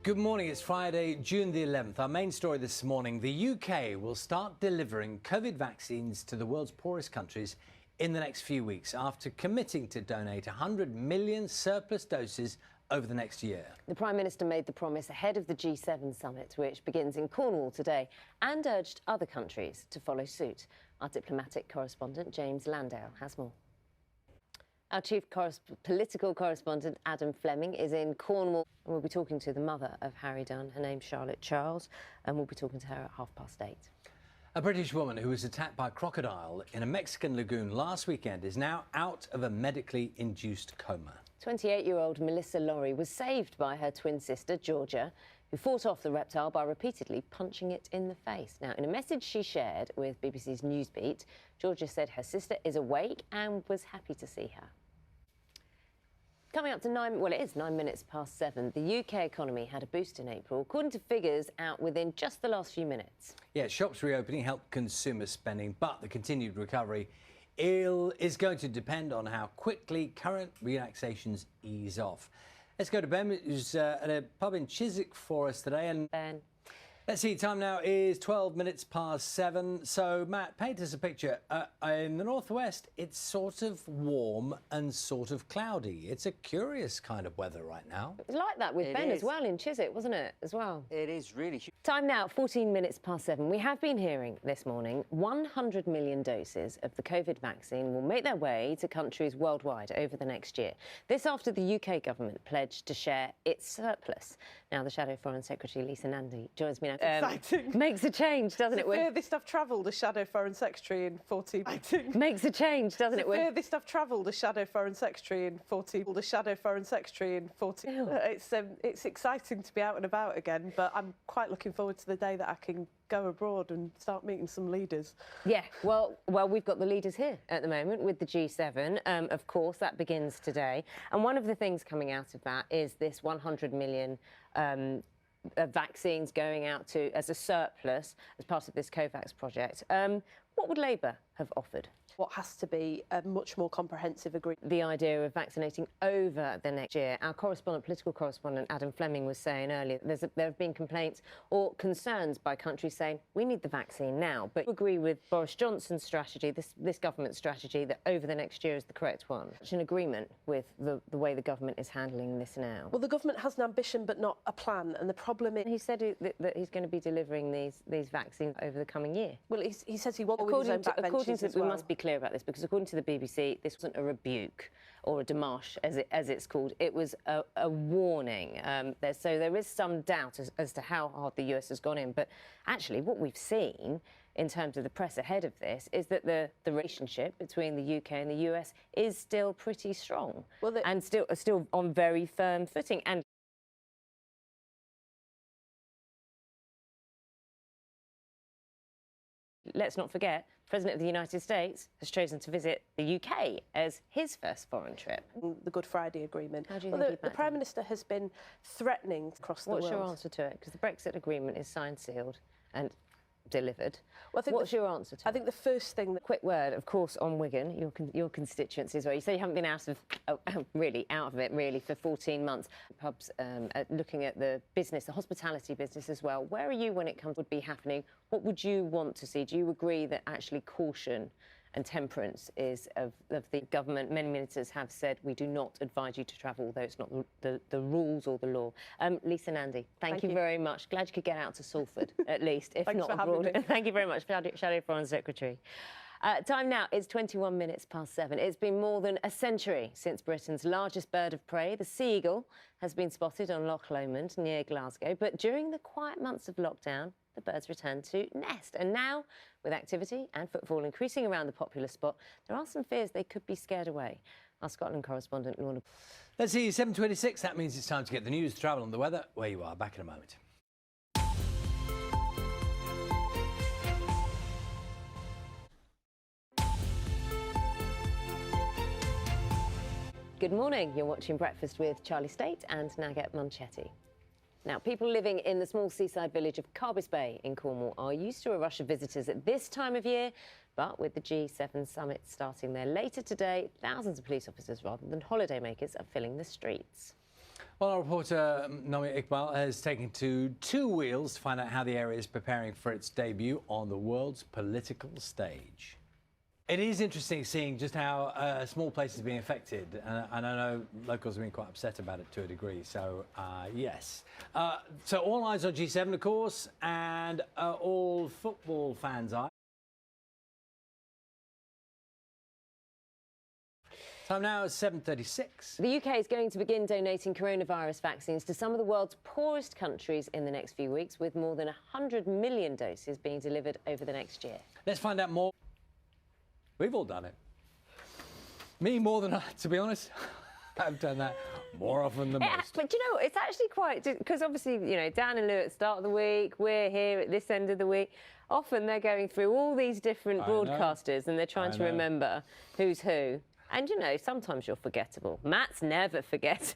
Good morning, it's Friday, June the 11th. Our main story this morning, the UK will start delivering COVID vaccines to the world's poorest countries in the next few weeks after committing to donate 100 million surplus doses over the next year. The Prime Minister made the promise ahead of the G7 summit, which begins in Cornwall today, and urged other countries to follow suit. Our diplomatic correspondent, James Landale, has more. Our chief political correspondent, Adam Fleming, is in Cornwall, and we'll be talking to the mother of Harry Dunn. Her name's Charlotte Charles, and we'll be talking to her at 8:30. A British woman who was attacked by a crocodile in a Mexican lagoon last weekend is now out of a medically induced coma. 28-year-old Melissa Lawrie was saved by her twin sister, Georgia, who fought off the reptile by repeatedly punching it in the face. Now, in a message she shared with BBC's Newsbeat, Georgia said her sister is awake and was happy to see her. Coming up to 9 minutes past 7, the UK economy had a boost in April, according to figures out within just the last few minutes. Yeah, shops reopening helped consumer spending, but the continued recovery is going to depend on how quickly current relaxations ease off. Let's go to Ben, who's at a pub in Chiswick for us today. And Ben. Let's see, time now is 12 minutes past 7. So, Matt, paint us a picture. In the northwest, it's sort of warm and sort of cloudy. It's a curious kind of weather right now. It was like that with Ben as well in Chiswick, wasn't it, as well? It is really. Time now, 14 minutes past 7. We have been hearing this morning 100 million doses of the COVID vaccine will make their way to countries worldwide over the next year. This after the UK government pledged to share its surplus. Now, the Shadow Foreign Secretary, Lisa Nandy, joins me now. Exciting. Makes a change, doesn't it? The furthest I've travelled as Shadow Foreign Secretary in 40... Makes a change, doesn't it? The furthest I've travelled as Shadow Foreign Secretary in 40... The Shadow Foreign Secretary in 40... It's exciting to be out and about again, but I'm quite looking forward to the day that I can go abroad and start meeting some leaders. Yeah, well, we've got the leaders here at the moment with the G7. Of course, that begins today. And one of the things coming out of that is this 100 million vaccines going out to as a surplus as part of this COVAX project. What would Labour have offered? What has to be a much more comprehensive agreement. The idea of vaccinating over the next year. Our political correspondent, Adam Fleming, was saying earlier there have been complaints or concerns by countries saying we need the vaccine now. But you agree with Boris Johnson's strategy, this government strategy, that over the next year is the correct one. It's an agreement with the way the government is handling this now. Well, the government has an ambition but not a plan, and the problem is... He said that he's going to be delivering these vaccines over the coming year. Well, he says he wants... We must be clear about this, because according to the BBC, this wasn't a rebuke or a démarche, as it's called. It was a warning. So there is some doubt as to how hard the US has gone in. But actually, what we've seen in terms of the press ahead of this is that the relationship between the UK and the US is still pretty strong, and still on very firm footing. And let's not forget, the President of the United States has chosen to visit the UK as his first foreign trip. The Good Friday Agreement. How do you think the Prime Minister has been threatening across the world. What's your answer to it? Because the Brexit Agreement is signed, sealed and delivered. Well, What's your answer to it? I think the first thing... Quick word, of course, on Wigan, your constituency as well. You say you haven't been out of it for 14 months. Pubs looking at the business, the hospitality business as well. Where are you when it comes to what would be happening? What would you want to see? Do you agree that actually caution and temperance is of the government? Many ministers have said we do not advise you to travel, although it's not the rules or the law. Lisa Nandy, thank you very much. Glad you could get out to Salford, at least, if not abroad. Thank you very much, Shadow Foreign Secretary. Time now is 21 minutes past 7. It's been more than a century since Britain's largest bird of prey, the sea eagle, has been spotted on Loch Lomond near Glasgow. But during the quiet months of lockdown, the birds returned to nest. And now, with activity and footfall increasing around the popular spot, there are some fears they could be scared away. Our Scotland correspondent, Lorna. Let's see, 7:26. That means it's time to get the news, travel and the weather. Where you are, back in a moment. Good morning. You're watching Breakfast with Charlie State and Naga Munchetty. Now, people living in the small seaside village of Carbis Bay in Cornwall are used to a rush of visitors at this time of year, but with the G7 summit starting there later today, thousands of police officers rather than holidaymakers are filling the streets. Well, our reporter Naga Munchetty has taken to two wheels to find out how the area is preparing for its debut on the world's political stage. It is interesting seeing just how a small place is being affected, and I know locals have been quite upset about it to a degree, so yes. So all eyes on G7, of course, and all football fans' eyes. Time now is 7:36. The UK is going to begin donating coronavirus vaccines to some of the world's poorest countries in the next few weeks, with more than 100 million doses being delivered over the next year. Let's find out more. We've all done it. Me more than, to be honest, I've done that more often than most. But you know, it's actually quite, because obviously, you know, Dan and Lou at the start of the week, we're here at this end of the week. Often they're going through all these different broadcasters and they're trying to remember who's who. And, you know, sometimes you're forgettable. Matt's never forgettable.